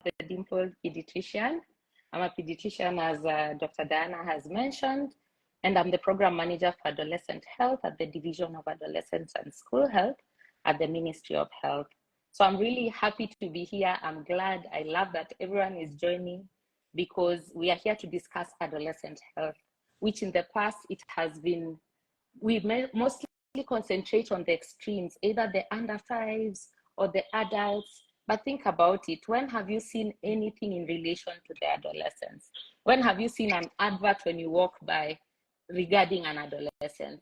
the Dimpled Pediatrician. I'm a pediatrician, as Dr. Diana has mentioned, and I'm the program manager for adolescent health at the Division of Adolescents and School Health at the Ministry of Health. So I'm really happy to be here. I'm glad. I love that everyone is joining, because we are here to discuss adolescent health, which in the past it has been, we mostly concentrate on the extremes, either the under fives or the adults. But think about it. When have you seen anything in relation to the adolescents? When have you seen an advert when you walk by regarding an adolescent?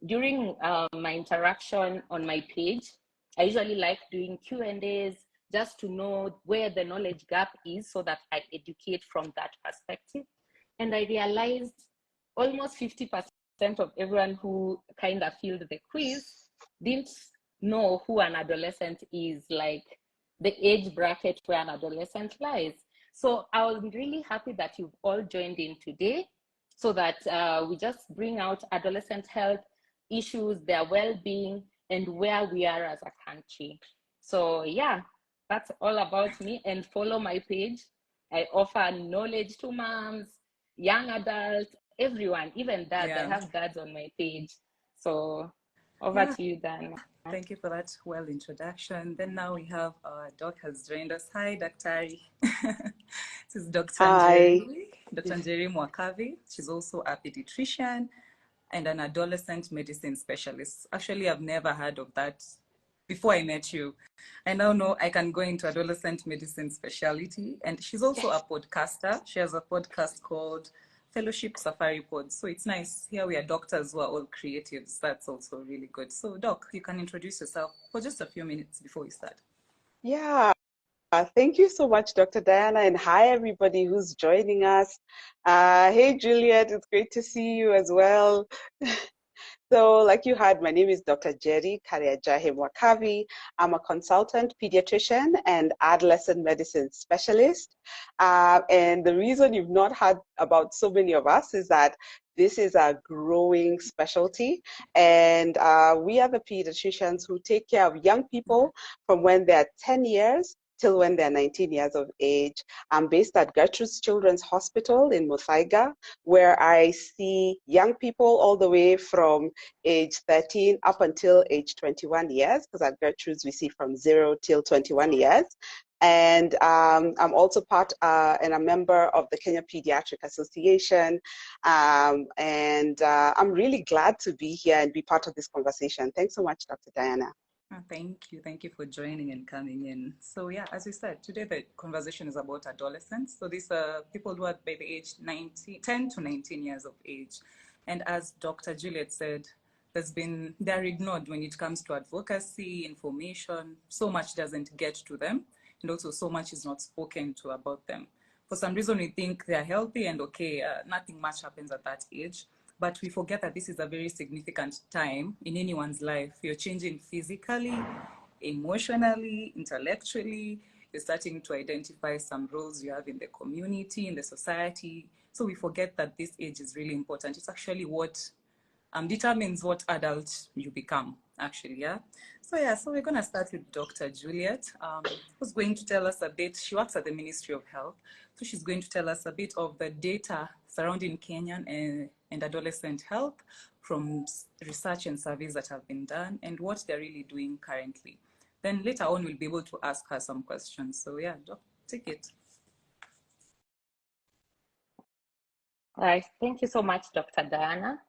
During my interaction on my page, I usually like doing Q&As just to know where the knowledge gap is so that I educate from that perspective. And I realized almost 50% of everyone who kind of filled the quiz didn't know who an adolescent is, like the age bracket where an adolescent lies. So I was really happy that you've all joined in today, so that we just bring out adolescent health issues, their well-being, and where we are as a country. So yeah, that's all about me. And follow my page. I offer knowledge to moms, young adults, everyone, even dads. I have dads on my page. So over to you, Dan. Thank you for that well introduction. Then now we have Doc has joined us. Hi, Dr. This is Dr. Njeri, Dr. Njeri Mwakavi. She's also a pediatrician and an adolescent medicine specialist. Actually, I've never heard of that before I met you. I now know I can go into adolescent medicine specialty. And she's also a podcaster. She has a podcast called Fellowship Safari Pod. So it's nice. Here we are doctors who are all creatives. That's also really good. So Doc, you can introduce yourself for just a few minutes before we start. Yeah. Thank you so much, Dr. Diana, and hi, everybody who's joining us. Hey, Julliet, it's great to see you as well. So like you heard, my name is Dr. Njeri Karianjahi Mwakavi. I'm a consultant pediatrician and adolescent medicine specialist. And the reason you've not heard about so many of us is that this is a growing specialty. And we are the pediatricians who take care of young people from when they're 10 years till when they're 19 years of age. I'm based at Gertrude's Children's Hospital in Muthaiga, where I see young people all the way from age 13 up until age 21 years, because at Gertrude's we see from 0 till 21 years. And I'm also part and a member of the Kenya Pediatric Association. I'm really glad to be here and be part of this conversation. Thanks so much, Dr. Diana. Thank you. Thank you for joining and coming in. So yeah, as we said, today the conversation is about adolescents. So these are people who are by the age 10 to 19 years of age. And as Dr. Julliet said, they're ignored when it comes to advocacy, information. So much doesn't get to them. And also so much is not spoken to about them. For some reason, we think they're healthy and okay, nothing much happens at that age. But we forget that this is a very significant time in anyone's life. You're changing physically, emotionally, intellectually. You're starting to identify some roles you have in the community, in the society. So we forget that this age is really important. It's actually what determines what adult you become, actually, yeah? So we're going to start with Dr. Julliet, who's going to tell us a bit. She works at the Ministry of Health. So she's going to tell us a bit of the data surrounding Kenyan and adolescent health from research and surveys that have been done and what they're really doing currently. Then later on, we'll be able to ask her some questions. So yeah, Doc, take it. All right, thank you so much, Dr. Diana.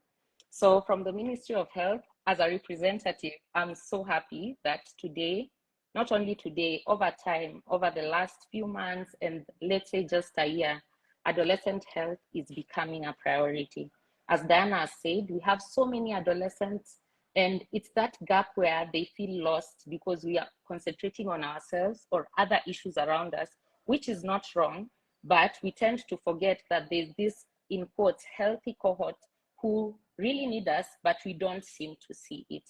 So from the Ministry of Health, as a representative, I'm so happy that today, not only today, over time, over the last few months, and let's say just a year, adolescent health is becoming a priority. As Diana said, we have so many adolescents, and it's that gap where they feel lost because we are concentrating on ourselves or other issues around us, which is not wrong, but we tend to forget that there's this, in quotes, healthy cohort who really need us, but we don't seem to see it.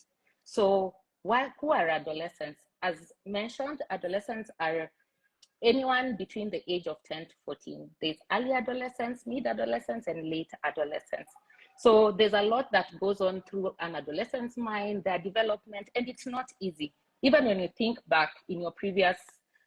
So who are adolescents? As mentioned, adolescents are anyone between the age of 10 to 14. There's early adolescents, mid-adolescents, and late adolescents. So there's a lot that goes on through an adolescent's mind, their development, and it's not easy. Even when you think back in your previous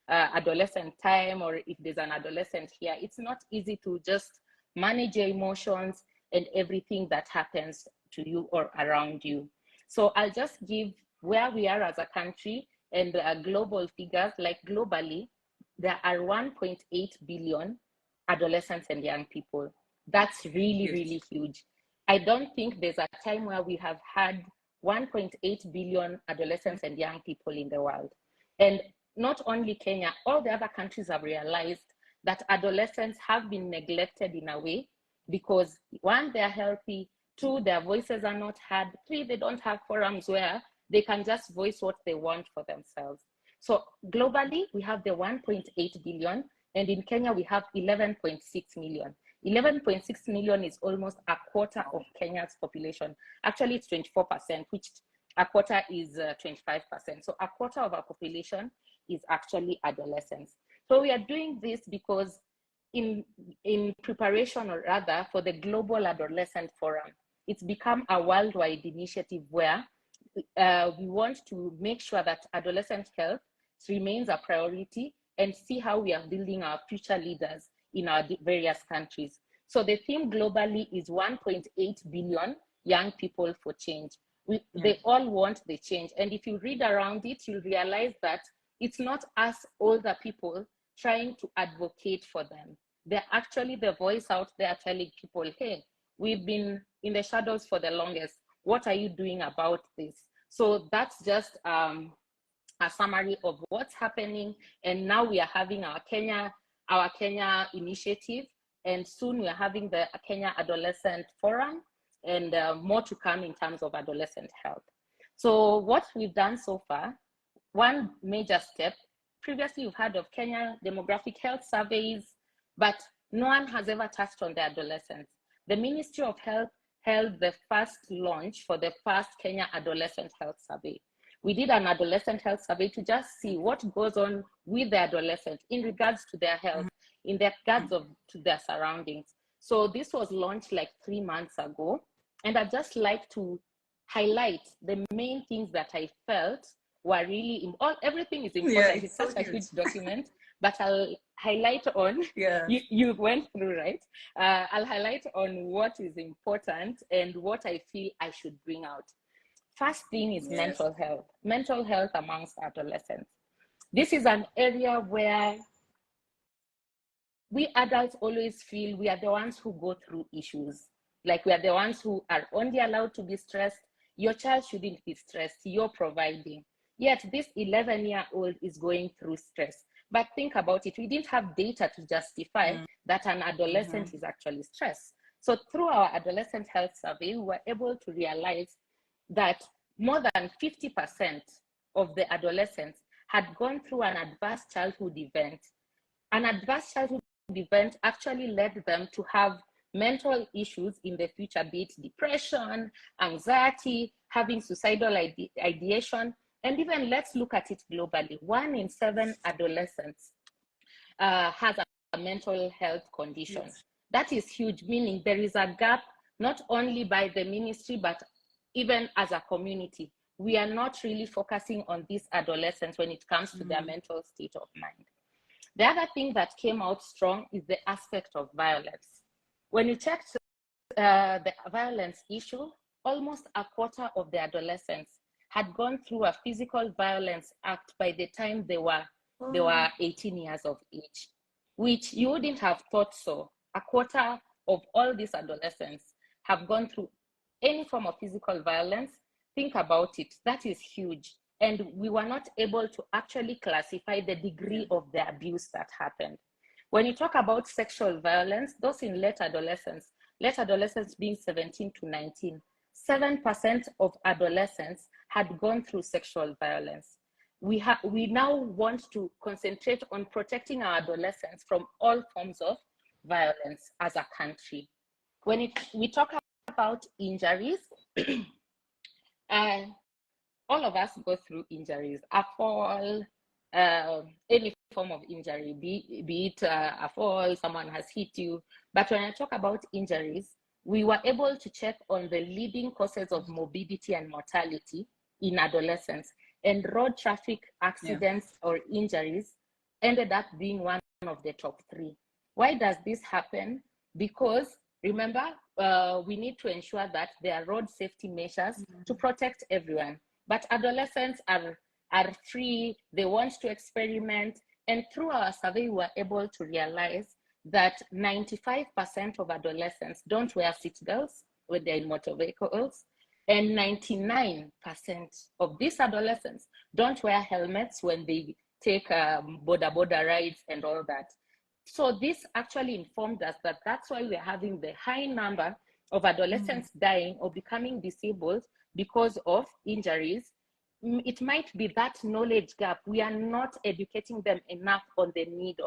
adolescent time, or if there's an adolescent here, it's not easy to just manage your emotions and everything that happens to you or around you. So I'll just give where we are as a country and global figures. Like globally, there are 1.8 billion adolescents and young people. That's really, really huge. I don't think there's a time where we have had 1.8 billion adolescents and young people in the world. And not only Kenya, all the other countries have realized that adolescents have been neglected in a way because one, they're healthy, two, their voices are not heard, three, they don't have forums where they can just voice what they want for themselves. So globally, we have the 1.8 billion, and in Kenya, we have 11.6 million. 11.6 million is almost a quarter of Kenya's population. Actually, it's 24%, which a quarter is 25%. So a quarter of our population is actually adolescents. So we are doing this because in preparation, or rather for the Global Adolescent Forum, it's become a worldwide initiative where we want to make sure that adolescent health remains a priority and see how we are building our future leaders in our various countries. So the theme globally is 1.8 billion young people for change. They all want the change. And if you read around it, you'll realize that it's not us older people trying to advocate for them. They're actually the voice out there telling people, hey, we've been in the shadows for the longest. What are you doing about this? So that's just a summary of what's happening. And now we are having our Kenya initiative, and soon we are having the Kenya Adolescent Forum, and more to come in terms of adolescent health. So what we've done so far, one major step, previously you've heard of Kenya demographic health surveys, but no one has ever touched on the adolescents. The Ministry of Health held the first launch for the first Kenya Adolescent Health Survey. We did an adolescent health survey to just see what goes on with the adolescent in regards to their health, in regards to their surroundings. So this was launched like 3 months ago. And I'd just like to highlight the main things that I felt were really, everything is important. Yeah, it's such a huge document, but I'll highlight on, you went through, right? I'll highlight on what is important and what I feel I should bring out. First thing is mental health amongst adolescents. This is an area where we adults always feel we are the ones who go through issues. Like we are the ones who are only allowed to be stressed. Your child shouldn't be stressed, you're providing. Yet this 11-year-old is going through stress. But think about it, we didn't have data to justify that an adolescent is actually stressed. So through our adolescent health survey, we were able to realize that more than 50% of the adolescents had gone through an adverse childhood event. An adverse childhood event actually led them to have mental issues in the future, be it depression, anxiety, having suicidal ideation, and even let's look at it globally. 1 in 7 adolescents has a mental health condition. Yes. That is huge, meaning there is a gap, not only by the ministry, but even as a community. We are not really focusing on these adolescents when it comes to their mental state of mind. The other thing that came out strong is the aspect of violence. When you check the violence issue, almost a quarter of the adolescents had gone through a physical violence act by the time they were 18 years of age, which you wouldn't have thought so. A quarter of all these adolescents have gone through any form of physical violence. Think about it, that is huge. And we were not able to actually classify the degree of the abuse that happened. When you talk about sexual violence, those in late adolescence being 17 to 19, 7% of adolescents had gone through sexual violence. We now want to concentrate on protecting our adolescents from all forms of violence as a country. When we talk about injuries, all of us go through injuries, a fall, any form of injury, be it a fall, someone has hit you. But when I talk about injuries, we were able to check on the leading causes of morbidity and mortality in adolescents, and road traffic accidents or injuries ended up being one of the top 3. Why does this happen? Because remember, we need to ensure that there are road safety measures to protect everyone. But adolescents are free, they want to experiment. And through our survey, we were able to realize that 95% of adolescents don't wear seatbelts when they're in motor vehicles. And 99% of these adolescents don't wear helmets when they take border rides and all that. So this actually informed us that that's why we're having the high number of adolescents dying or becoming disabled because of injuries. It might be that knowledge gap. We are not educating them enough on the need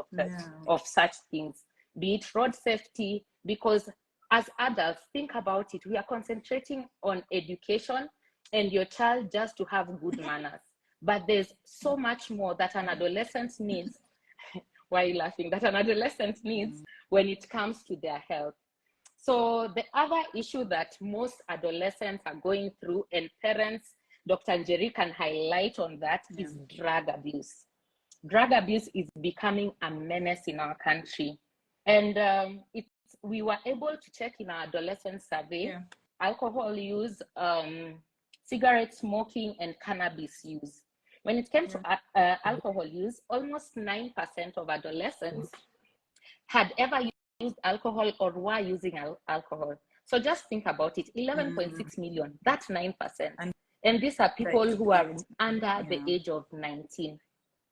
of such things, be it road safety, because as adults, think about it, we are concentrating on education and your child just to have good manners. But there's so much more that an adolescent needs. Why are you laughing? That an adolescent needs when it comes to their health. So the other issue that most adolescents are going through, and parents, Dr. Njeri can highlight on that, is drug abuse. Drug abuse is becoming a menace in our country. And we were able to check in our adolescent survey, alcohol use, cigarette smoking, and cannabis use. When it came to alcohol use, almost 9% of adolescents had ever used alcohol or were using alcohol. So just think about it, 11.6 million, that's 9%. And these are people who are under the age of 19.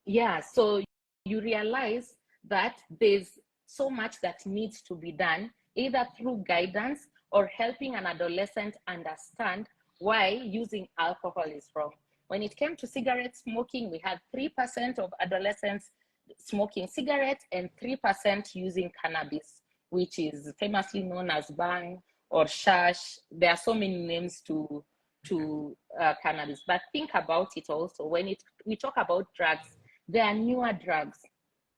Yeah, so you realize that there's so much that needs to be done, either through guidance or helping an adolescent understand why using alcohol is wrong. When it came to cigarette smoking, we had 3% of adolescents smoking cigarettes and 3% using cannabis, which is famously known as bang or shash. There are so many names to cannabis. But think about it also, when we talk about drugs, there are newer drugs,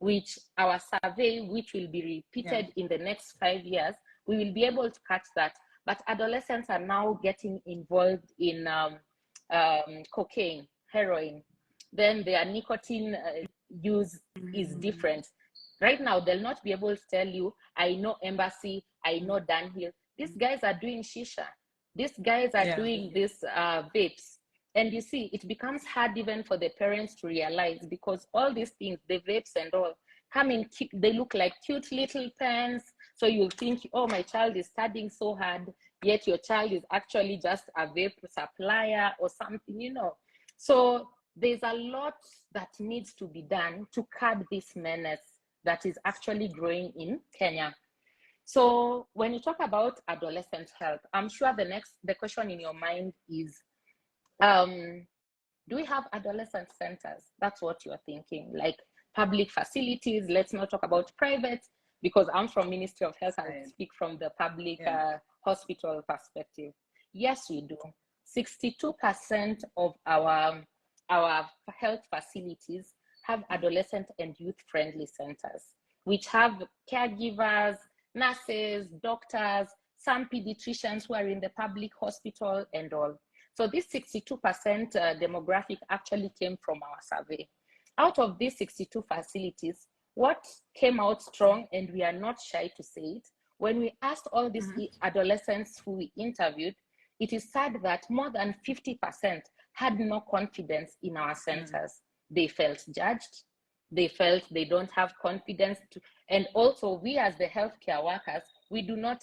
which our survey, which will be repeated in the next 5 years, we will be able to catch that. But adolescents are now getting involved in cocaine, heroin. Then their nicotine use is different. Right now, they'll not be able to tell you, I know Embassy, I know Dunhill. These guys are doing shisha. These guys are doing this vapes. And you see, it becomes hard even for the parents to realize, because all these things, the vapes and all, come in, they look like cute little pens. So you'll think, oh, my child is studying so hard, yet your child is actually just a vape supplier or something, you know. So there's a lot that needs to be done to curb this menace that is actually growing in Kenya. So when you talk about adolescent health, I'm sure the question in your mind is, do we have adolescent centers? That's what you're thinking, like public facilities. Let's not talk about private, because I'm from Ministry of Health. I'll speak from the public hospital perspective. Yes, we do. 62% of our health facilities have adolescent and youth-friendly centers, which have caregivers, nurses, doctors, some pediatricians who are in the public hospital and all. So this 62% demographic actually came from our survey. Out of these 62 facilities, what came out strong, and we are not shy to say it, when we asked all these adolescents who we interviewed, it is sad that more than 50% had no confidence in our centers. They felt judged. They felt they don't have confidence. And also, we as the healthcare workers, we do not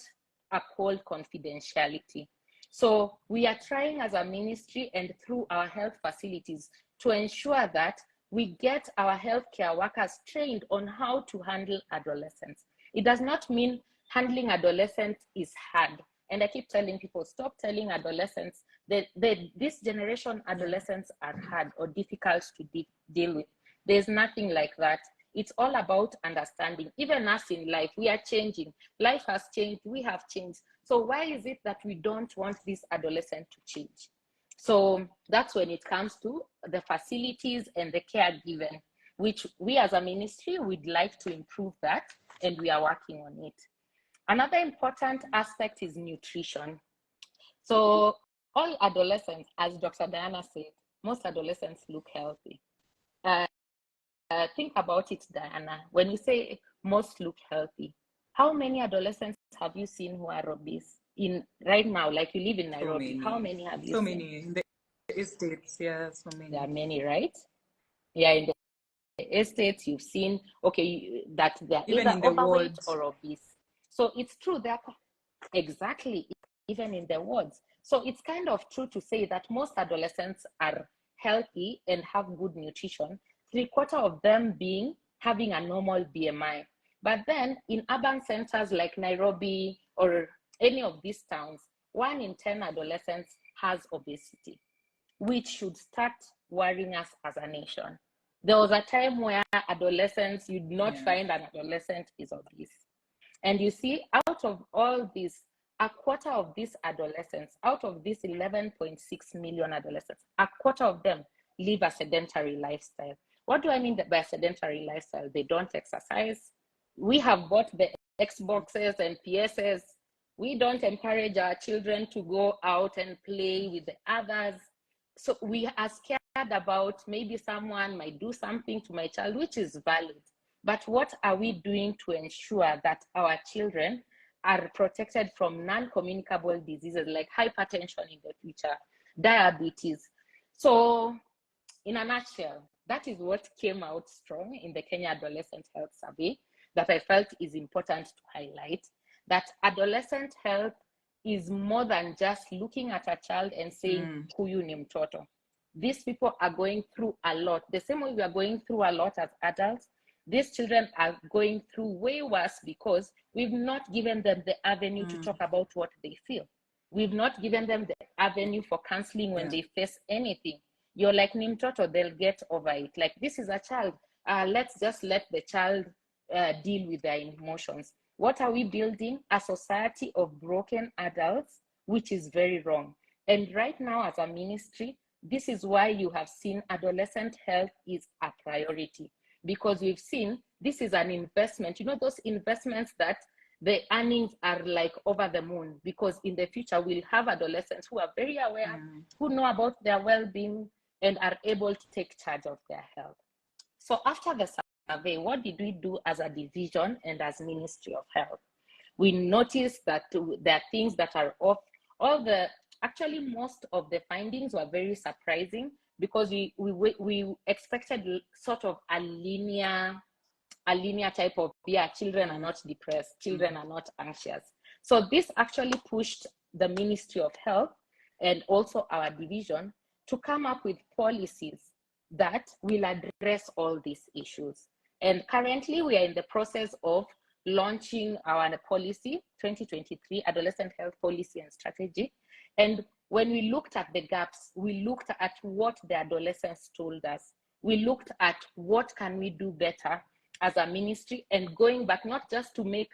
uphold confidentiality. So we are trying as a ministry and through our health facilities to ensure that we get our healthcare workers trained on how to handle adolescents. It does not mean handling adolescents is hard. And I keep telling people, stop telling adolescents that this generation adolescents are hard or difficult to deal with. There's nothing like that. It's all about understanding. Even us in life, we are changing. Life has changed, we have changed. So why is it that we don't want this adolescent to change? So that's when it comes to the facilities and the care given, which we as a ministry would like to improve that, and we are working on it. Another important aspect is nutrition. So all adolescents, as Dr. Diana said, most adolescents look healthy. think about it, Diana. When you say most look healthy, how many adolescents have you seen who are obese in right now? Like you live in Nairobi, how many have you so seen? many in the estates, yeah, so many. There are many, right? Yeah, in the estates you've seen, okay, that they're Even either in the overweight wards. or obese. So it's true, they're exactly, even in the wards. So it's kind of true to say that most adolescents are healthy and have good nutrition, 3/4 of them being having a normal BMI. But then in urban centers like Nairobi or any of these towns, 1 in 10 adolescents has obesity, which should start worrying us as a nation. There was a time where adolescents, you'd not find an adolescent is obese. And you see, out of all this, 1/4 of these adolescents, out of these 11.6 million adolescents, 1/4 of them live a sedentary lifestyle. What do I mean by sedentary lifestyle? They don't exercise. We have bought the Xboxes and PSs. We don't encourage our children to go out and play with the others. So we are scared about maybe someone might do something to my child, which is valid. But what are we doing to ensure that our children are protected from non-communicable diseases like hypertension in the future, diabetes? So in a nutshell, that is what came out strong in the Kenya Adolescent Health Survey that I felt is important to highlight, that adolescent health is more than just looking at a child and saying, huyu ni mtoto. These people are going through a lot. The same way we are going through a lot as adults, these children are going through way worse because we've not given them the avenue to talk about what they feel. We've not given them the avenue for counseling when they face anything. You're like, ni mtoto, they'll get over it. Like, this is a child. Let's just let the child deal with their emotions. What are we building? A society of broken adults, which is very wrong. And right now, as a ministry, this is why you have seen adolescent health is a priority, because we've seen this is an investment. You know, those investments that the earnings are like over the moon, because in the future we'll have adolescents who are very aware, who know about their well-being and are able to take charge of their health. So after the survey, what did we do as a division and as Ministry of Health? We noticed that there are things that are off. Actually, most of the findings were very surprising, because we expected sort of a linear type of, children are not depressed, children are not anxious. So this actually pushed the Ministry of Health and also our division to come up with policies that will address all these issues. And currently we are in the process of launching our policy, 2023 Adolescent Health Policy and Strategy. And when we looked at the gaps, we looked at what the adolescents told us. We looked at what can we do better as a ministry, and going back, not just to make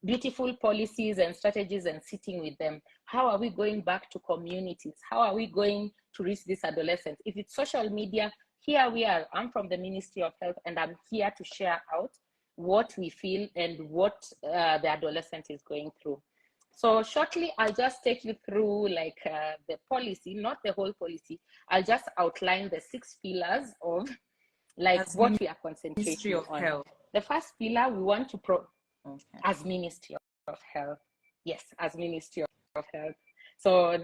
beautiful policies and strategies and sitting with them. How are we going back to communities? How are we going to reach these adolescents? If it's social media, here we are. I'm from the Ministry of Health, and I'm here to share out what we feel and what the adolescent is going through. So shortly, I'll just take you through like the policy, not the whole policy. I'll just outline the 6 pillars of like as what we are concentrating on. Health. The first pillar we want to as Ministry of Health. Yes, as Ministry of Health. So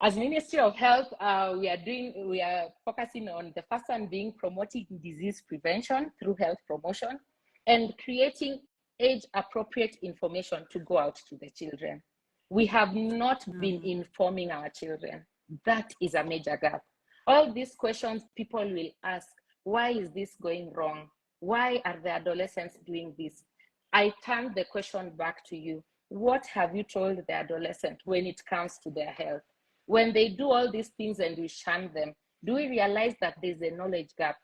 as Ministry of Health, we are focusing on the first one being promoting disease prevention through health promotion and creating age-appropriate information to go out to the children. We have not been informing our children. That is a major gap. All these questions people will ask, why is this going wrong? Why are the adolescents doing this? I turn the question back to you. What have you told the adolescent when it comes to their health? When they do all these things and we shun them, do we realize that there's a knowledge gap?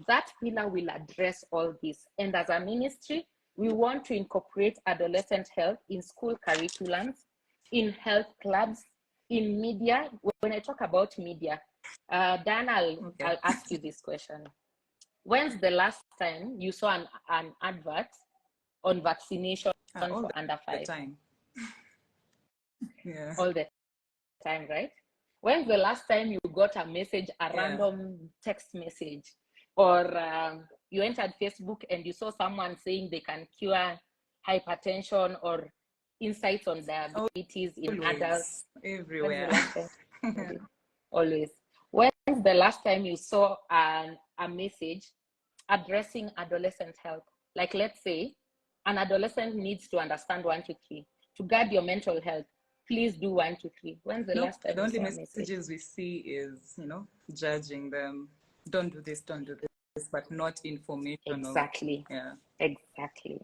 That pillar will address all this. And as a ministry, we want to incorporate adolescent health in school curriculums, in health clubs, in media. When I talk about media, Dan, I'll ask you this question. When's the last time you saw an advert on vaccination for under 5? Time. Yeah. All the time, right? When's the last time you got a message, a random text message, or you entered Facebook and you saw someone saying they can cure hypertension or insights on diabetes in adults? Everywhere. When's the last time? Always. When's the last time you saw a message addressing adolescent health? Like, let's say an adolescent needs to understand 1, 2, 3. To guard your mental health, please do 1, 2, 3. When's the last time the you only saw a messages message? we see is, judging them. Don't do this, don't do this, but not information. Exactly. Yeah. Exactly.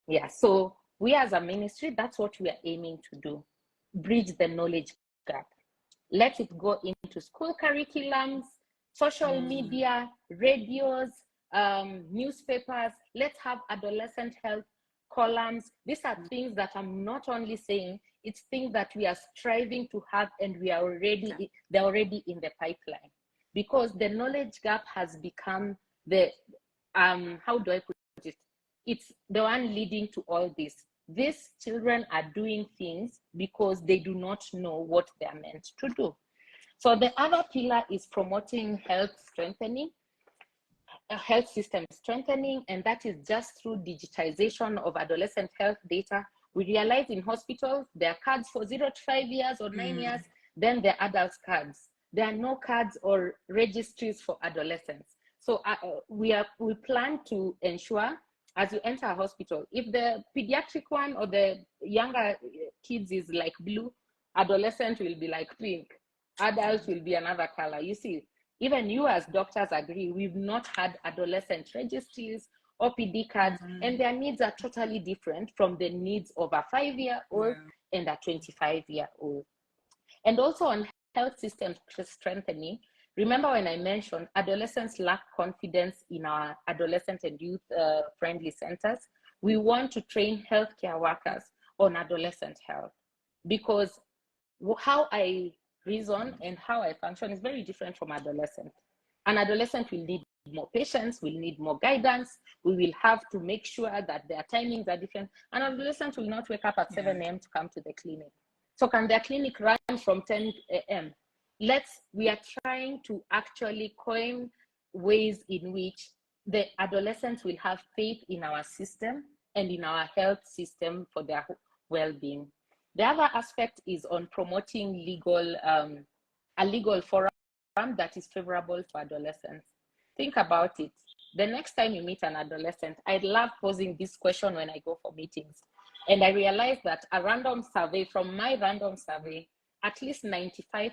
Yeah. So we as a ministry, that's what we are aiming to do. Bridge the knowledge gap. Let it go into school curriculums, social media, radios, newspapers. Let's have adolescent health columns. These are things that I'm not only saying, it's things that we are striving to have, and they're already in the pipeline, because the knowledge gap has become the, how do I put it? It's the one leading to all this. These children are doing things because they do not know what they are meant to do. So the other pillar is promoting health strengthening, health system strengthening, and that is just through digitization of adolescent health data. We realize in hospitals, there are cards for 0 to 5 years or 9 years, then there are adults cards. There are no cards or registries for adolescents. So we plan to ensure, as you enter a hospital, if the pediatric one or the younger kids is like blue, adolescent will be like pink, adults will be another color. You see, even you as doctors agree, we've not had adolescent registries or PD cards, and their needs are totally different from the needs of a 5-year-old and a 25-year-old. And also on health system strengthening, remember when I mentioned adolescents lack confidence in our adolescent and youth friendly centers? We want to train healthcare workers on adolescent health, because how I reason and how I function is very different from adolescent. An adolescent will need more patience, will need more guidance. We will have to make sure that their timings are different. An adolescent will not wake up at 7 a.m. to come to the clinic. So can their clinic run from 10 a.m.? We are trying to actually coin ways in which the adolescents will have faith in our system and in our health system for their well-being. The other aspect is on promoting a legal forum that is favorable for adolescents. Think about it. The next time you meet an adolescent, I love posing this question when I go for meetings. And I realized that from my random survey, at least 95%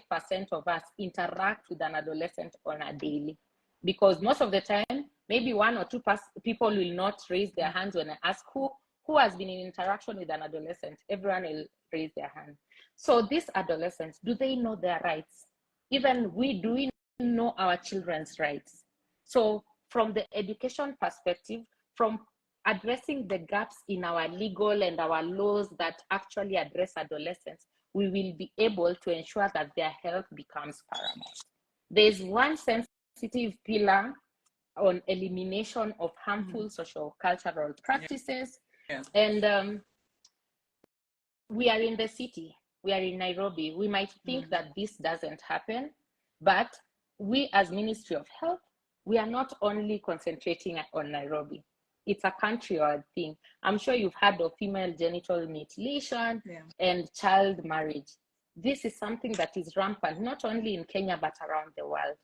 of us interact with an adolescent on a daily. Because most of the time, maybe 1 or 2 people will not raise their hands when I ask who has been in interaction with an adolescent. Everyone will raise their hand. So these adolescents, do they know their rights? Do we know our children's rights? So from the education perspective, from addressing the gaps in our legal and our laws that actually address adolescents, we will be able to ensure that their health becomes paramount. There's one sensitive pillar on elimination of harmful social cultural practices. And we are in the city, we are in Nairobi. We might think that this doesn't happen, but we as Ministry of Health, we are not only concentrating on Nairobi. It's a countrywide thing. I'm sure you've heard of female genital mutilation and child marriage. This is something that is rampant, not only in Kenya, but around the world.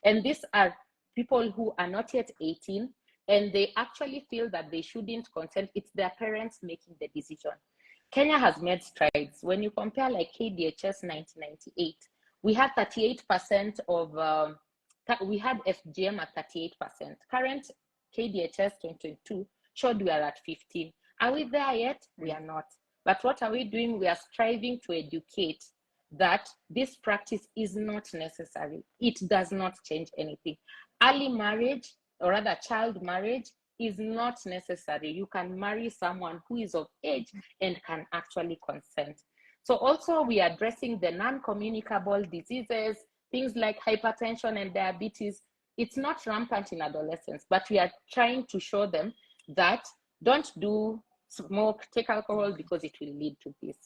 And these are people who are not yet 18, and they actually feel that they shouldn't consent. It's their parents making the decision. Kenya has made strides. When you compare like KDHS 1998, we had 38% of, we had FGM at 38%. Current KDHS 2022 showed we are at 15. Are we there yet? We are not. But what are we doing? We are striving to educate that this practice is not necessary. It does not change anything. Early marriage, or rather child marriage, is not necessary. You can marry someone who is of age and can actually consent. So also we are addressing the non-communicable diseases, things like hypertension and diabetes. It's not rampant in adolescents, but we are trying to show them that don't smoke, take alcohol, because it will lead to this.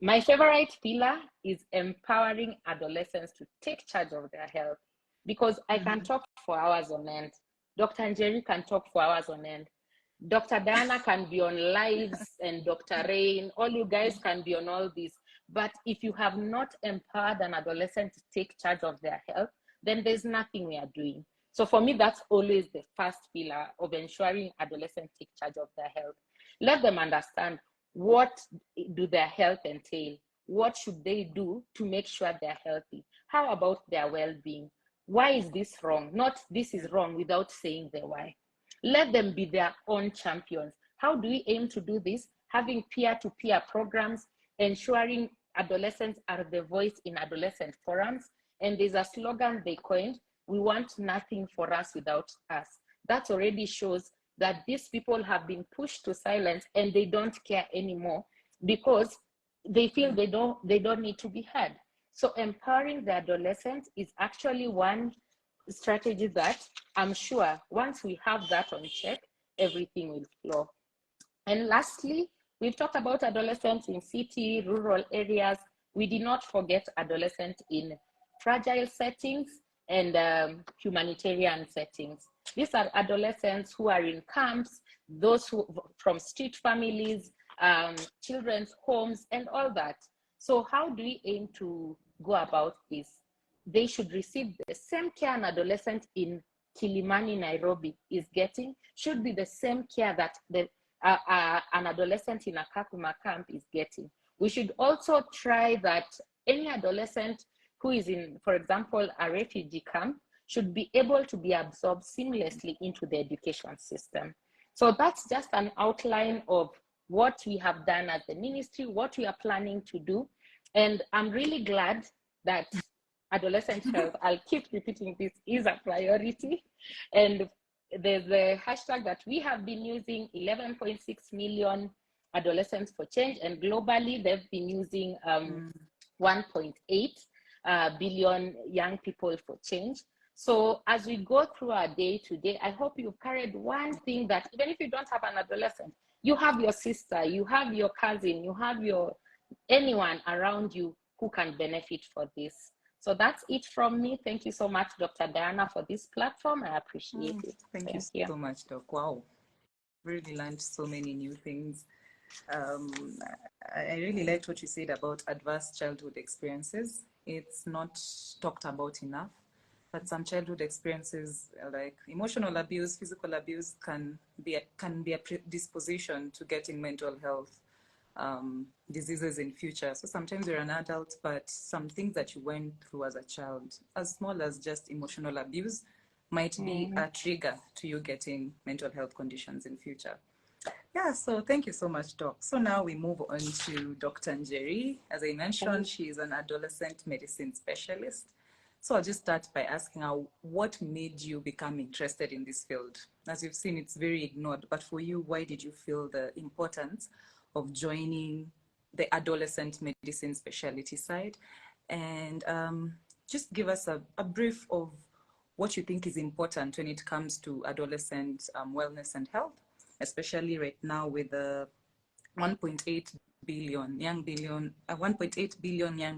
My favorite pillar is empowering adolescents to take charge of their health. because I can talk for hours on end. Dr. Njeri can talk for hours on end. Dr. Diana can be on lives, and Dr. Rain, all you guys can be on all these. But if you have not empowered an adolescent to take charge of their health, then there's nothing we are doing. So for me, that's always the first pillar of ensuring adolescents take charge of their health. Let them understand what do their health entail. What should they do to make sure they're healthy? How about their well-being? Why is this wrong? Not this is wrong without saying the why. Let them be their own champions. How do we aim to do this? Having peer-to-peer programs, ensuring adolescents are the voice in adolescent forums. And there's a slogan they coined, we want nothing for us without us. That already shows that these people have been pushed to silence and they don't care anymore because they feel they don't need to be heard. So empowering the adolescents is actually one strategy that I'm sure once we have that on check, everything will flow. And lastly, we've talked about adolescents in city, rural areas. We did not forget adolescents in fragile settings and humanitarian settings. These are adolescents who are in camps, those who from street families, children's homes, and all that. So how do we aim to go about this? They should receive the same care an adolescent in Kilimani, Nairobi is getting, should be the same care that an adolescent in a Kakuma camp is getting. We should also try that any adolescent who is in, for example, a refugee camp should be able to be absorbed seamlessly into the education system. So that's just an outline of what we have done as the ministry, what we are planning to do. And I'm really glad that adolescent health, I'll keep repeating this, is a priority. And there's a hashtag that we have been using, 11.6 million adolescents for change. And globally, they've been using 1.8 billion young people for change. So as we go through our day to day, I hope you've carried one thing that even if you don't have an adolescent, you have your sister, you have your cousin, you have your anyone around you who can benefit for this. So that's it from me. Thank you so much, Dr. Diana, for this platform. I appreciate it. Thank you so much, Doc. Wow, really learned so many new things. I really liked what you said about adverse childhood experiences. It's not talked about enough, but some childhood experiences like emotional abuse, physical abuse can be a predisposition to getting mental health diseases in future. So sometimes you're an adult, but some things that you went through as a child, as small as just emotional abuse, might be a trigger to you getting mental health conditions in future. Yeah, so thank you so much, Doc. So now we move on to Dr. Njeri. As I mentioned, she is an adolescent medicine specialist. So I'll just start by asking her, what made you become interested in this field? As you've seen, it's very ignored, but for you, why did you feel the importance of joining the adolescent medicine specialty side? And just give us a brief of what you think is important when it comes to adolescent wellness and health, especially right now with the 1.8 billion young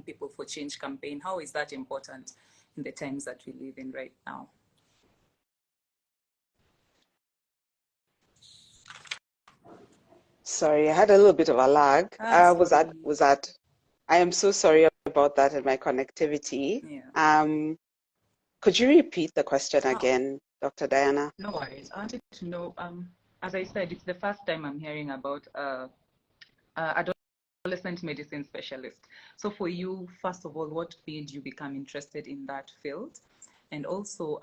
people for change campaign. How is that important in the times that we live in right now? Sorry, I had a little bit of a lag. I am so sorry about that and my connectivity. Yeah. Could you repeat the question again, Dr. Diana? No worries. I wanted to know, as I said, it's the first time I'm hearing about adolescent medicine specialist. So for you, first of all, what made you become interested in that field? And also,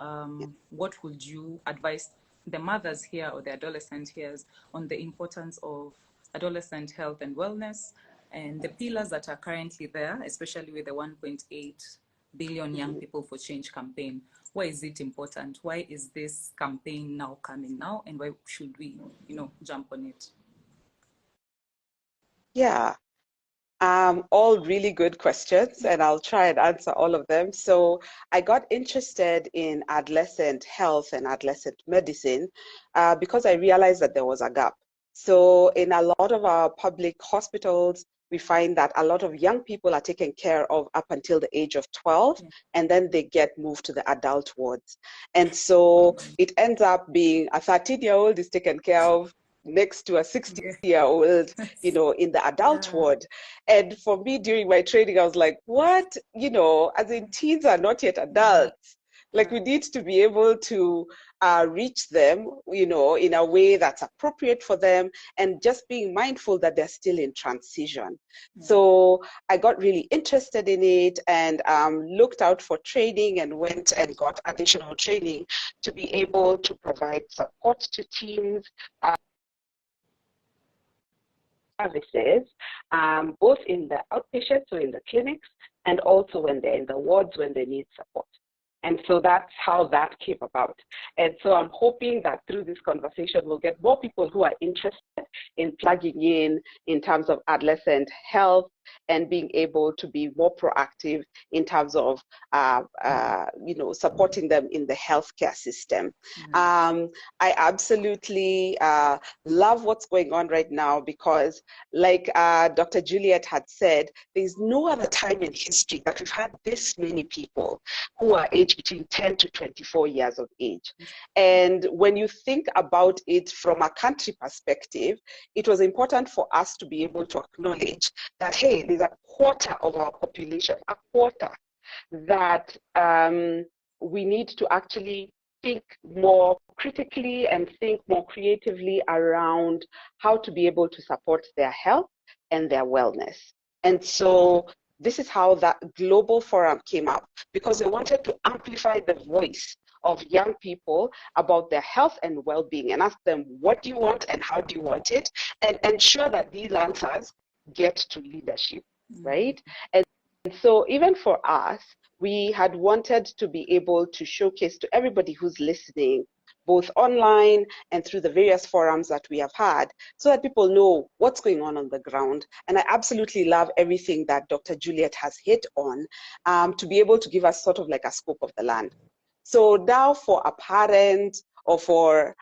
what would you advise the mothers here or the adolescent here on the importance of adolescent health and wellness and the pillars that are currently there, especially with the 1.8 billion young people for change campaign? Why is it important? Why is this campaign now coming now? And why should we, jump on it? Yeah, all really good questions, and I'll try and answer all of them. So I got interested in adolescent health and adolescent medicine because I realized that there was a gap. So in a lot of our public hospitals, we find that a lot of young people are taken care of up until the age of 12, and then they get moved to the adult wards. And so it ends up being a 13-year-old is taken care of next to a 60-year-old, you know, in the adult ward. And for me, during my training, I was like, what? You know, as in, teens are not yet adults. Like, we need to be able to reach them, you know, in a way that's appropriate for them, and just being mindful that they're still in transition. So I got really interested in it, and looked out for training, and went and got additional training to be able to provide support to teams, services, both in the outpatient, so in the clinics, and also when they're in the wards when they need support. And so that's how that came about. And so I'm hoping that through this conversation, we'll get more people who are interested in plugging in terms of adolescent health, and being able to be more proactive in terms of, you know, supporting them in the healthcare system. I absolutely love what's going on right now, because like Dr. Julliet had said, there's no other time in history that we've had this many people who are aged between 10 to 24 years of age. And when you think about it from a country perspective, it was important for us to be able to acknowledge that, hey, there's a quarter of our population, a quarter, that we need to actually think more critically and think more creatively around how to be able to support their health and their wellness. And so this is how that global forum came up, because they wanted to amplify the voice of young people about their health and well-being, and ask them, what do you want and how do you want it, and ensure that these answers get to leadership, right? And so even for us, we had wanted to be able to showcase to everybody who's listening, both online and through the various forums that we have had, so that people know what's going on the ground. And I absolutely love everything that Dr. Julliet has hit on, to be able to give us sort of like a scope of the land. So now for a parent, or for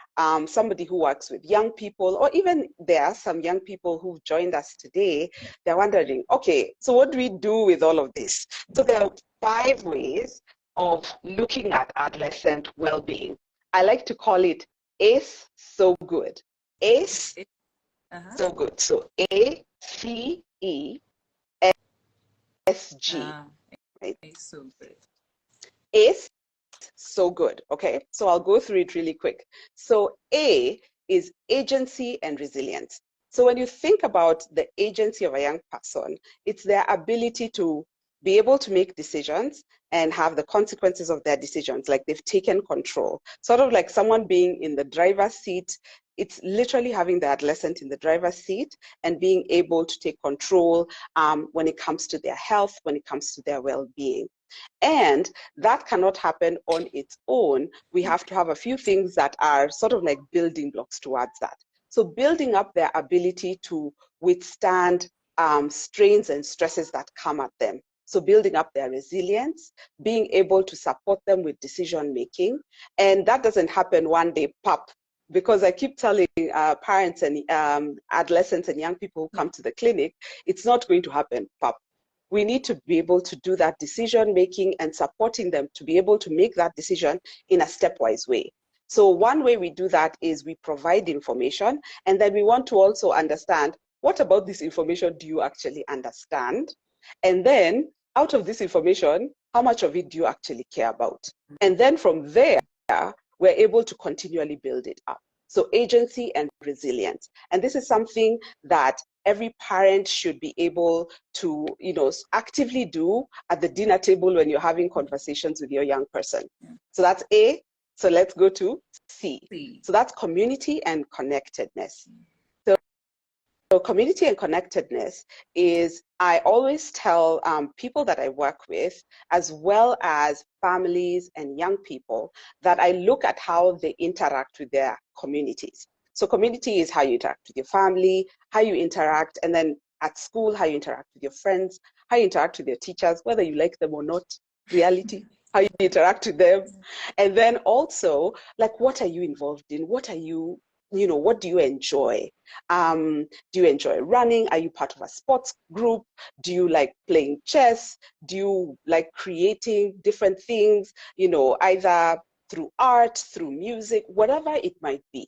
somebody who works with young people, or even there are some young people who've joined us today, they're wondering, okay, so what do we do with all of this? So there are 5 ways of looking at adolescent well-being. I like to call it ACE so good. ACE so good. So ACESG. Right? ACE so good. ACE so good. Okay, so I'll go through it really quick. So A is agency and resilience. So when you think about the agency of a young person, it's their ability to be able to make decisions and have the consequences of their decisions, like they've taken control. Sort of like someone being in the driver's seat. It's literally having the adolescent in the driver's seat and being able to take control when it comes to their health, when it comes to their well-being. And that cannot happen on its own. We have to have a few things that are sort of like building blocks towards that. So building up their ability to withstand strains and stresses that come at them. So building up their resilience, being able to support them with decision making. And that doesn't happen one day, pop. Because I keep telling parents and adolescents and young people who come to the clinic, it's not going to happen, pop. We need to be able to do that decision making and supporting them to be able to make that decision in a stepwise way. So one way we do that is we provide information, and then we want to also understand, what about this information do you actually understand? And then out of this information, how much of it do you actually care about? And then from there, we're able to continually build it up. So agency and resilience. And this is something that every parent should be able to, you know, actively do at the dinner table when you're having conversations with your young person. So that's A. So let's go to C. So that's community and connectedness. So community and connectedness is, I always tell people that I work with, as well as families and young people, that I look at how they interact with their communities. So community is how you interact with your family, how you interact, and then at school, how you interact with your friends, how you interact with your teachers, whether you like them or not, reality, how you interact with them. And then also, like, what are you involved in? What are you what do you enjoy? Do you enjoy running? Are you part of a sports group? Do you like playing chess? Do you like creating different things, either through art, through music, whatever it might be?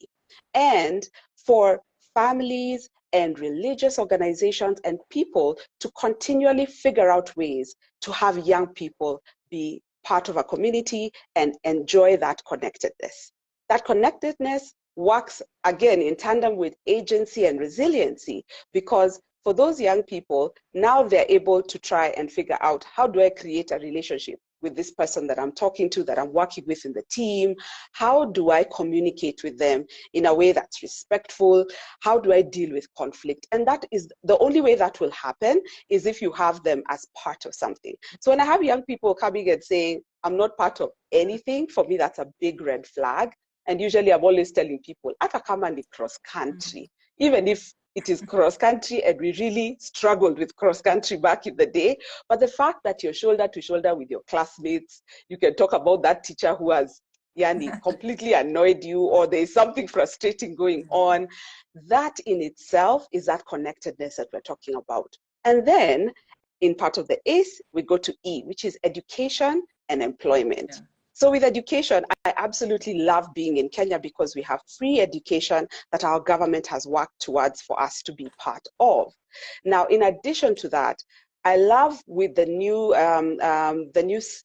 And for families and religious organizations and people to continually figure out ways to have young people be part of a community and enjoy that connectedness. That connectedness works, again, in tandem with agency and resiliency, because for those young people, now they're able to try and figure out, how do I create a relationship with this person that I'm talking to, that I'm working with in the team? How do I communicate with them in a way that's respectful? How do I deal with conflict? And that is the only way that will happen, is if you have them as part of something. So when I have young people coming and saying, I'm not part of anything, for me, that's a big red flag. And usually I'm always telling people, ata kama ni cross country, even if it is cross country and we really struggled with cross country back in the day, but the fact that you're shoulder to shoulder with your classmates, you can talk about that teacher who has completely annoyed you, or there's something frustrating going on, that in itself is that connectedness that we're talking about. And then in part of the ACE, we go to E, which is education and employment. Yeah. So with education, I absolutely love being in Kenya because we have free education that our government has worked towards for us to be part of. Now, in addition to that, I love with the new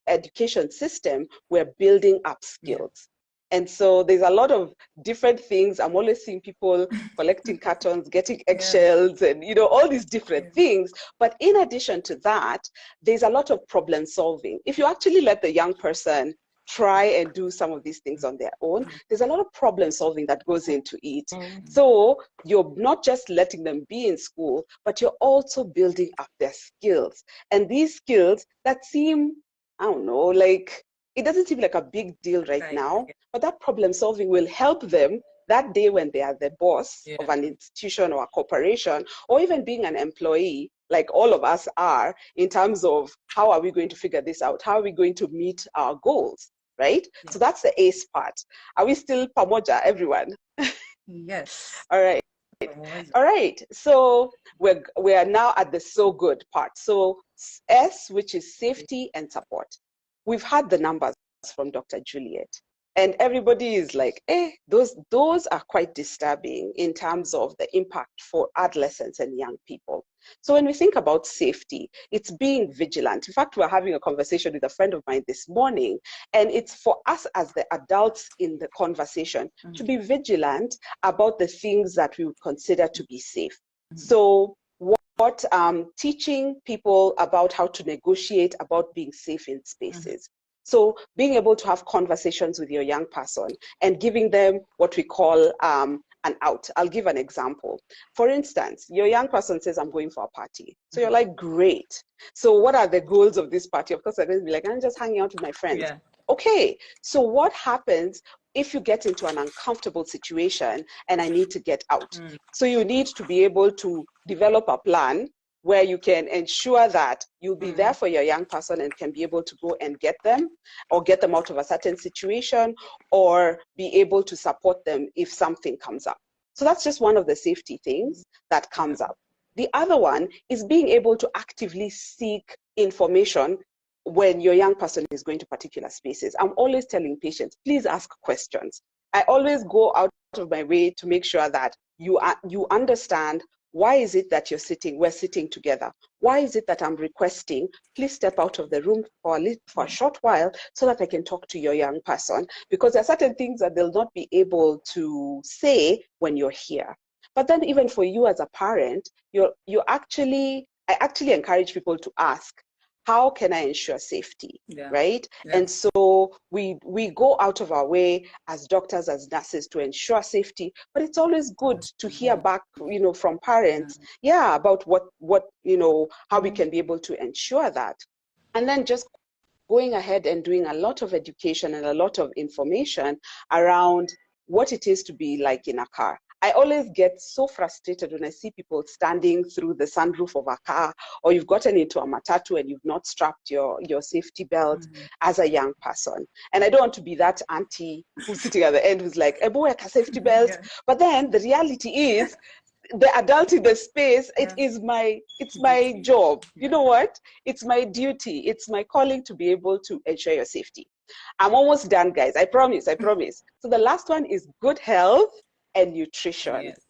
education system, we're building up skills. Yeah. And so there's a lot of different things. I'm always seeing people collecting cartons, getting eggshells, and all these different things. But in addition to that, there's a lot of problem solving. If you actually let the young person try and do some of these things on their own, there's a lot of problem solving that goes into it. So you're not just letting them be in school, but you're also building up their skills. And these skills that seem, I don't know, like, it doesn't seem like a big deal right now, but that problem solving will help them that day when they are the boss of an institution or a corporation, or even being an employee, like all of us are, in terms of how are we going to figure this out? How are we going to meet our goals, right? Yeah. So that's the ACE part. Are we still pamoja, everyone? Yes. All right. All right. So we are now at the so good part. So S, which is safety and support. We've had the numbers from Dr. Julliet. And everybody is like, those are quite disturbing in terms of the impact for adolescents and young people. So when we think about safety, it's being vigilant. In fact, we're having a conversation with a friend of mine this morning, and it's for us as the adults in the conversation to be vigilant about the things that we would consider to be safe. So what teaching people about how to negotiate about being safe in spaces. So being able to have conversations with your young person and giving them what we call an out. I'll give an example. For instance, your young person says, I'm going for a party. So you're like, great. So what are the goals of this party? Of course, they're going to be like, I'm just hanging out with my friends. Yeah. Okay, so what happens if you get into an uncomfortable situation and I need to get out? So you need to be able to develop a plan where you can ensure that you'll be there for your young person and can be able to go and get them, or get them out of a certain situation, or be able to support them if something comes up. So that's just one of the safety things that comes up. The other one is being able to actively seek information when your young person is going to particular spaces. I'm always telling patients, please ask questions. I always go out of my way to make sure that you understand, why is it that we're sitting together? Why is it that I'm requesting, please step out of the room for a short while so that I can talk to your young person? Because there are certain things that they'll not be able to say when you're here. But then even for you as a parent, I actually encourage people to ask, how can I ensure safety, right? Yeah. And so we go out of our way as doctors, as nurses, to ensure safety, but it's always good to hear back, from parents, about what how we can be able to ensure that. And then just going ahead and doing a lot of education and a lot of information around what it is to be like in a car. I always get so frustrated when I see people standing through the sunroof of a car, or you've gotten into a matatu and you've not strapped your safety belt as a young person. And I don't want to be that auntie who's sitting at the end who's like, "Ebo, a safety belt." Yeah. But then the reality is, the adult in the space, Yeah. it's my job. You know what? It's my duty. It's my calling to be able to ensure your safety. I'm almost done, guys. I promise. I promise. So the last one is good health and nutrition. Yes.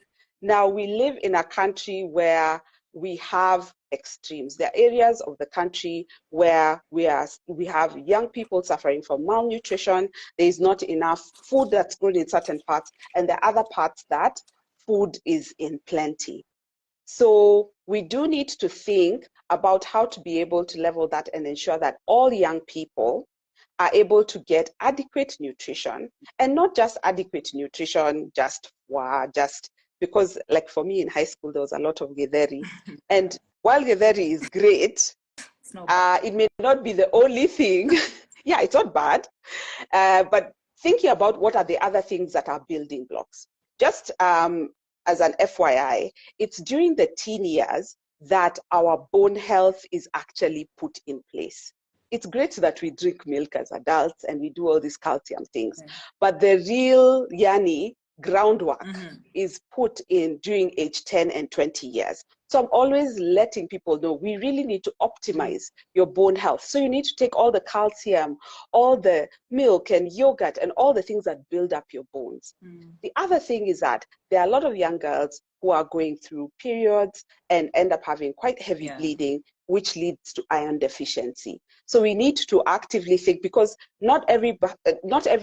Now, we live in a country where we have extremes. There are areas of the country where we have young people suffering from malnutrition. There is not enough food that's grown in certain parts, and there are other parts that food is in plenty. So we do need to think about how to be able to level that and ensure that all young people are able to get adequate nutrition, and not just adequate nutrition, just because, like for me in high school, there was a lot of githeri. And while githeri is great, it may not be the only thing. Yeah, it's not bad. But thinking about what are the other things that are building blocks. Just as an FYI, it's during the teen years that our bone health is actually put in place. It's great that we drink milk as adults and we do all these calcium things, but the real groundwork is put in during age 10 and 20 years. So I'm always letting people know we really need to optimize your bone health. So you need to take all the calcium, all the milk and yogurt and all the things that build up your bones. The other thing is that there are a lot of young girls who are going through periods and end up having quite heavy bleeding, which leads to iron deficiency. So we need to actively think, because not every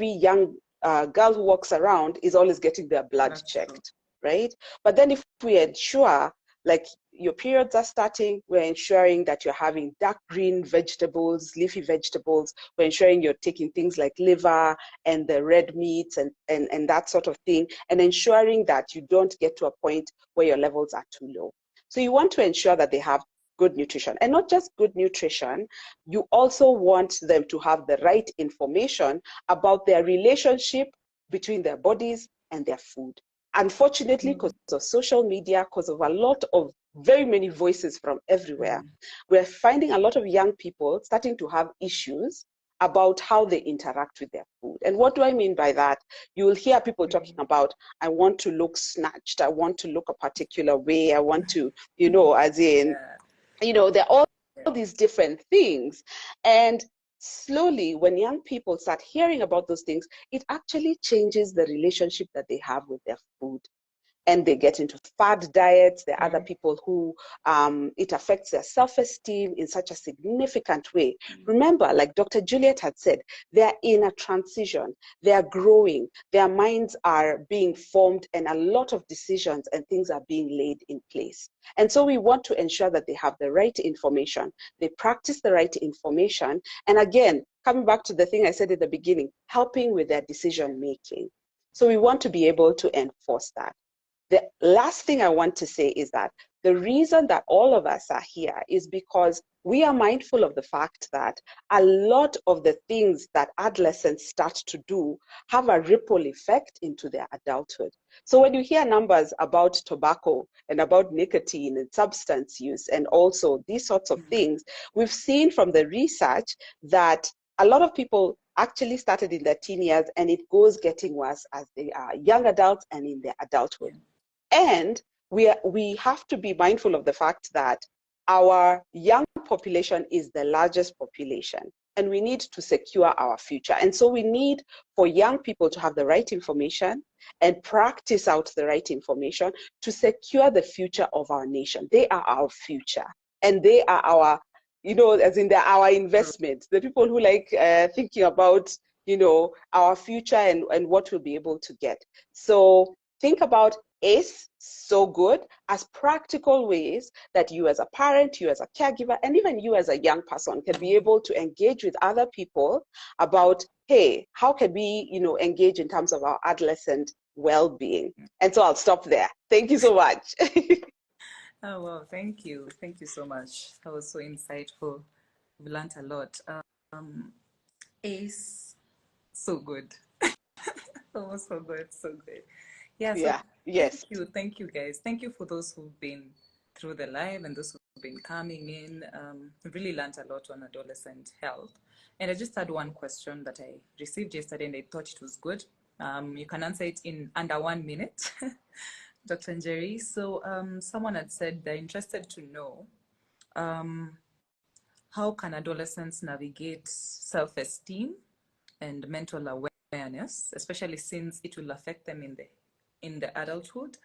young girl who walks around is always getting their blood checked, right? But then if we ensure, like, your periods are starting, we're ensuring that you're having dark green vegetables, leafy vegetables. We're ensuring you're taking things like liver and the red meats and that sort of thing, and ensuring that you don't get to a point where your levels are too low. So you want to ensure that they have good nutrition, and not just good nutrition, you also want them to have the right information about their relationship between their bodies and their food. Unfortunately, because of social media, because of a lot of very many voices from everywhere, we're finding a lot of young people starting to have issues about how they interact with their food. And what do I mean by that? You will hear people talking about, I want to look snatched, I want to look a particular way, I want to, as in, there are all these different things. And slowly, when young people start hearing about those things, it actually changes the relationship that they have with their food. And they get into fad diets. There are other people who it affects their self-esteem in such a significant way. Remember, like Dr. Julliet had said, they're in a transition. They're growing. Their minds are being formed, and a lot of decisions and things are being laid in place. And so we want to ensure that they have the right information. They practice the right information. And again, coming back to the thing I said at the beginning, helping with their decision making. So we want to be able to enforce that. The last thing I want to say is that the reason that all of us are here is because we are mindful of the fact that a lot of the things that adolescents start to do have a ripple effect into their adulthood. So when you hear numbers about tobacco and about nicotine and substance use and also these sorts of things, we've seen from the research that a lot of people actually started in their teen years, and it goes getting worse as they are young adults and in their adulthood. And we have to be mindful of the fact that our young population is the largest population, and we need to secure our future. And so we need for young people to have the right information and practice out the right information to secure the future of our nation. They are our future, and they are our, as in they're our investment. The people who like thinking about, our future and what we'll be able to get. So think about ACE, so good, as practical ways that you as a parent, you as a caregiver, and even you as a young person can be able to engage with other people about, hey, how can we, engage in terms of our adolescent well-being? And so I'll stop there. Thank you so much. Oh, well, thank you. Thank you so much. That was so insightful. We've learned a lot. ACE, so good. Oh, so good, so good. Yeah, so Yeah, yes. thank you guys. Thank you for those who've been through the live and those who've been coming in. We've really learned a lot on adolescent health. And I just had one question that I received yesterday and I thought it was good. You can answer it in under 1 minute, Dr. Njeri. So someone had said they're interested to know how can adolescents navigate self-esteem and mental awareness, especially since it will affect them in the adulthood,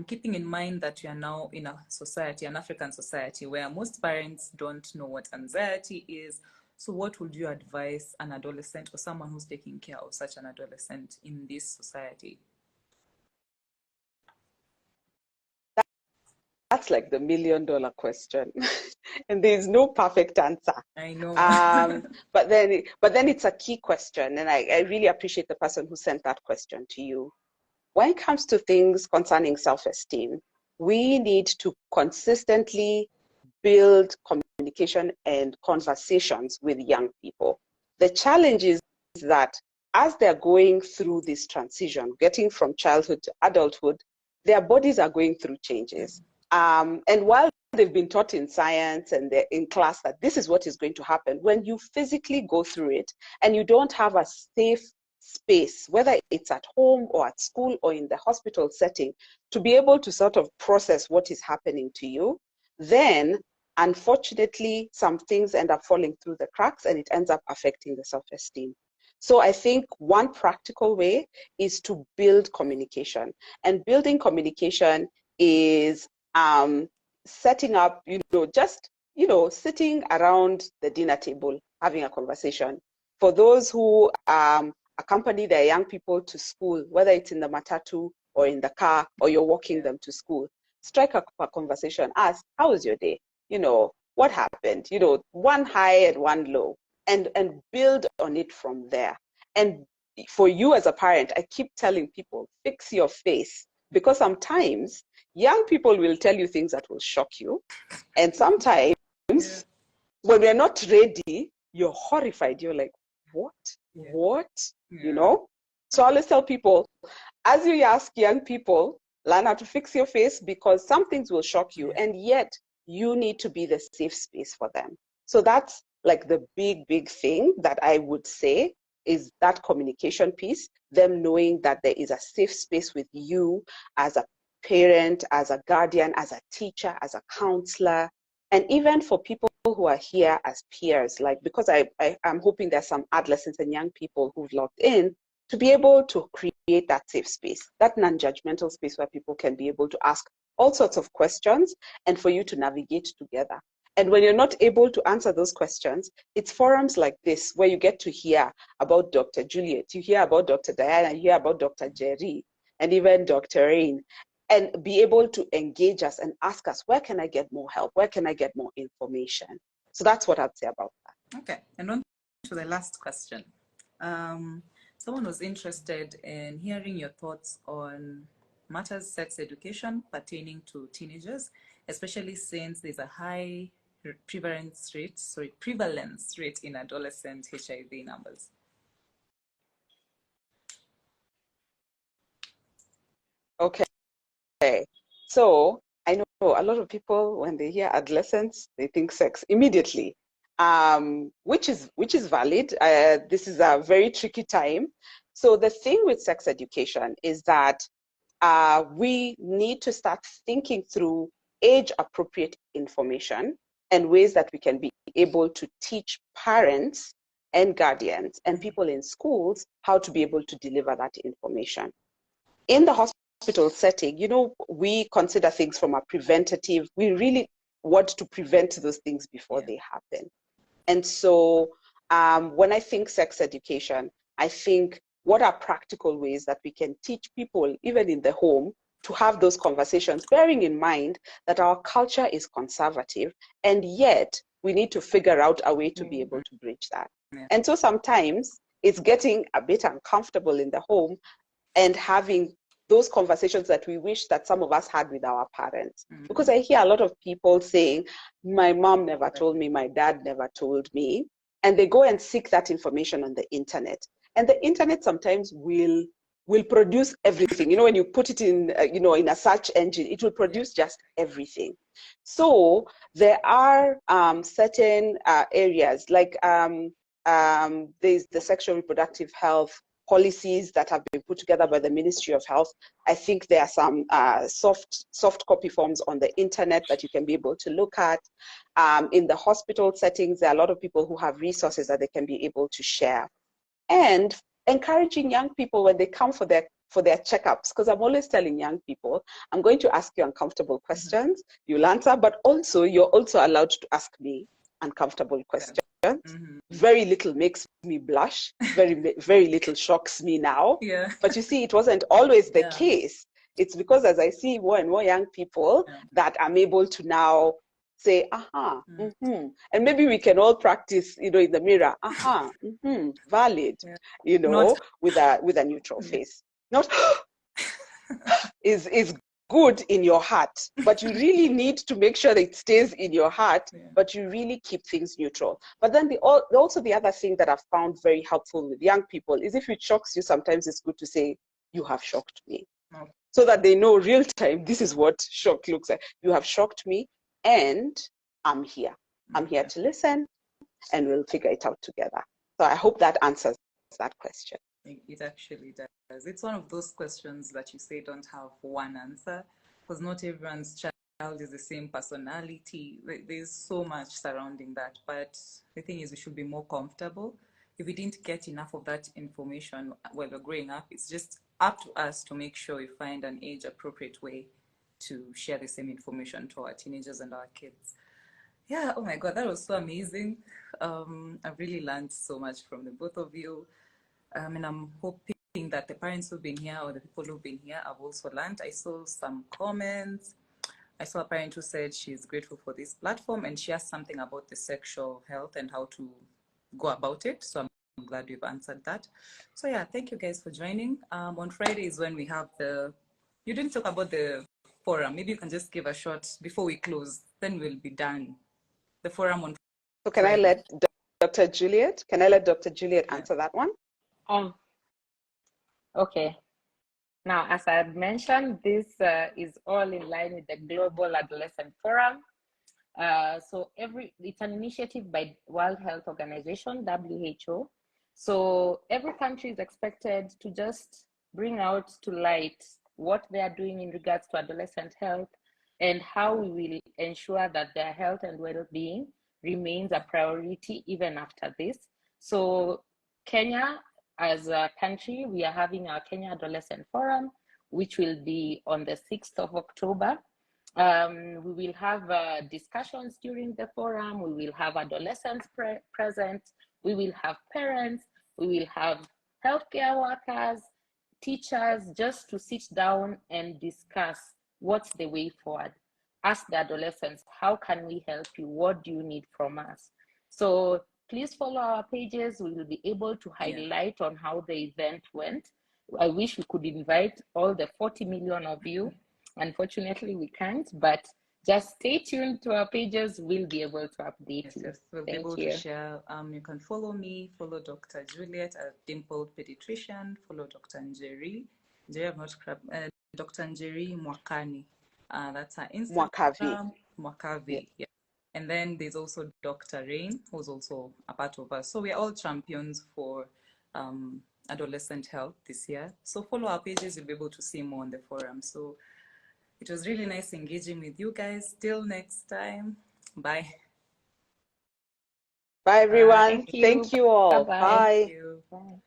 keeping in mind that we are now in a society, an African society, where most parents don't know what anxiety is. So what would you advise an adolescent or someone who's taking care of such an adolescent in this society? That's like the million-dollar question. And there's no perfect answer. I know. But then it's a key question. And I really appreciate the person who sent that question to you. When it comes to things concerning self-esteem, we need to consistently build communication and conversations with young people. The challenge is that as they're going through this transition, getting from childhood to adulthood, their bodies are going through changes. And while they've been taught in science and they're in class that this is what is going to happen, when you physically go through it and you don't have a safe space, whether it's at home or at school or in the hospital setting, to be able to sort of process what is happening to you, then unfortunately some things end up falling through the cracks and it ends up affecting the self-esteem. So I think one practical way is to build communication, and building communication is setting up, just sitting around the dinner table having a conversation. For those who accompany their young people to school, whether it's in the matatu or in the car or you're walking them to school, strike a conversation. Ask, how was your day? What happened? One high and one low, and build on it from there. And for you as a parent, I keep telling people, fix your face, because sometimes young people will tell you things that will shock you. And sometimes when we're not ready, you're horrified. You're like, what? What? So I always tell people, as you ask young people, learn how to fix your face, because some things will shock you, and yet you need to be the safe space for them. So that's like the big thing that I would say, is that communication piece, them knowing that there is a safe space with you as a parent, as a guardian, as a teacher, as a counselor, and even for people who are here as peers, like, because I'm hoping there's some adolescents and young people who've logged in, to be able to create that safe space, that non-judgmental space where people can be able to ask all sorts of questions and for you to navigate together. And when you're not able to answer those questions, it's forums like this where you get to hear about Dr. Julliet, you hear about Dr. Diana, you hear about Dr. Njeri, and even Dr. Rain, and be able to engage us and ask us, where can I get more help? Where can I get more information? So that's what I'd say about that. Okay, and on to the last question. Someone was interested in hearing your thoughts on matters sex education pertaining to teenagers, especially since there's a high prevalence rate in adolescent HIV numbers. Okay. So I know a lot of people, when they hear adolescents, they think sex immediately, which is valid. This is a very tricky time. So the thing with sex education is that we need to start thinking through age-appropriate information and ways that we can be able to teach parents and guardians and people in schools how to be able to deliver that information. In the hospital setting, we consider things from a preventative. We really want to prevent those things before they happen. And so when I think sex education, I think, what are practical ways that we can teach people, even in the home, to have those conversations, bearing in mind that our culture is conservative, and yet we need to figure out a way to be able to bridge that. And so sometimes it's getting a bit uncomfortable in the home and having those conversations that we wish that some of us had with our parents. Because I hear a lot of people saying, my mom never told me, my dad never told me, and they go and seek that information on the internet. And the internet sometimes will will produce everything. You know, when you put it in, you know, in a search engine, it will produce just everything. So there are certain areas like there's the sexual reproductive health policies that have been put together by the Ministry of Health. I think there are some soft copy forms on the internet that you can be able to look at. In the hospital settings, there are a lot of people who have resources that they can be able to share. And encouraging young people when they come for their checkups, because I'm always telling young people, I'm going to ask you uncomfortable questions, you'll answer, but also you're also allowed to ask me uncomfortable questions. Very little makes me blush, very little shocks me now. But you see, it wasn't always the case. It's because as I see more and more young people that I'm able to now say, and maybe we can all practice, you know, in the mirror, valid, you know, with a neutral face. Not is good in your heart, but you really need to make sure that it stays in your heart, but you really keep things neutral. But then also the other thing that I've found very helpful with young people is if it shocks you, sometimes it's good to say, you have shocked me. So that they know real time, this is what shock looks like. You have shocked me, and I'm here. I'm here to listen, and we'll figure it out together. So I hope that answers that question. It actually does. It's one of those questions that you say don't have one answer, because not everyone's child is the same personality. There's so much surrounding that. But the thing is, we should be more comfortable. If we didn't get enough of that information while we're growing up, it's just up to us to make sure we find an age-appropriate way to share the same information to our teenagers and our kids. Yeah, oh my God, that was so amazing. I've really learned so much from the both of you. And I'm hoping that the parents who've been here or the people who've been here have also learned. I saw some comments. I saw a parent who said she's grateful for this platform, and she asked something about the sexual health and how to go about it. So I'm glad we've answered that. So yeah, thank you guys for joining. On Friday is when we have you didn't talk about the forum. Maybe you can just give a short before we close, then we'll be done. The forum on So can Friday. I let Dr. Julliet, answer that one? Okay. Now, as I had mentioned, this is all in line with the Global Adolescent Forum. So it's an initiative by World Health Organization, WHO. So every country is expected to just bring out to light what they are doing in regards to adolescent health and how we will ensure that their health and well-being remains a priority even after this. So Kenya, as a country, we are having our Kenya Adolescent Forum, which will be on the 6th of October. We will have discussions during the forum. We will have adolescents present. We will have parents. We will have healthcare workers, teachers, just to sit down and discuss what's the way forward. Ask the adolescents, how can we help you? What do you need from us? So please follow our pages. We will be able to highlight on how the event went. I wish we could invite all the 40 million of you. Unfortunately, we can't, but just stay tuned to our pages. We'll be able to update you. Yes, we'll be able to share. You can follow me, follow Dr. Julliet, a dimpled pediatrician, follow Dr. Njeri. Dr. Njeri Mwakani. That's her Instagram. Mwakavi. Yeah. And then there's also Dr. Rain, who's also a part of us. So we're all champions for adolescent health this year. So follow our pages, you'll be able to see more on the forum. So it was really nice engaging with you guys. Till next time. Bye. Bye, everyone. Thank you all. Bye-bye. Bye. Thank you. Bye.